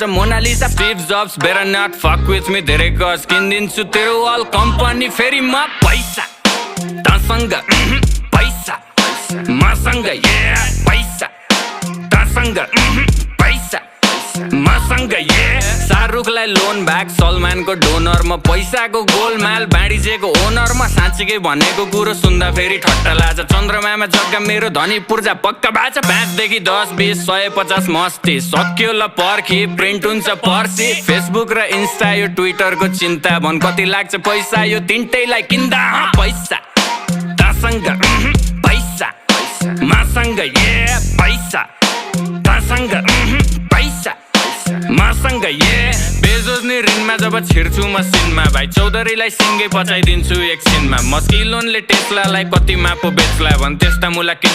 गर्छ Mona Lisa Steve Jobs better not fuck with me धेरै गज किनिदिन्छु तेरो अल कम्पनी फेरि म पैसा तसँग पैसा मसँग पैसा तसँग पैसा मसँग शाहरुखलाई लोन ब्याक सलमानको डोनर म पैसाको गोलमाल बाँडिजेको ओनर म साँच्चीकै भनेको कुरो सुन्दा फेरि ठट्टा लाग्छ चन्द्रमामा जग्गा मेरो धनी पूर्जा पक्का बाचा 5 देखि 10 20 150 मस्ती सक्यो ल पर्खी प्रिन्ट हुन्छ पर्सी फेसबुक र इन्स्टा यो ट्विटरको चिन्ता भन कति लाग्छ पैसा यो तिनटैलाई किन्दा पैसा तसँग पैसा मसँग पैसा तसँग पैसा मसँग बेजोज नि ऋणमा जब छिर्छु मसिनमा भाइ चौधरीलाई सिङ्गै पचाइदिन्छु एकछिनमा मस्किलोनले टेस्लालाई कतिमा पो बेच्ला भन् त्यस्ता मुला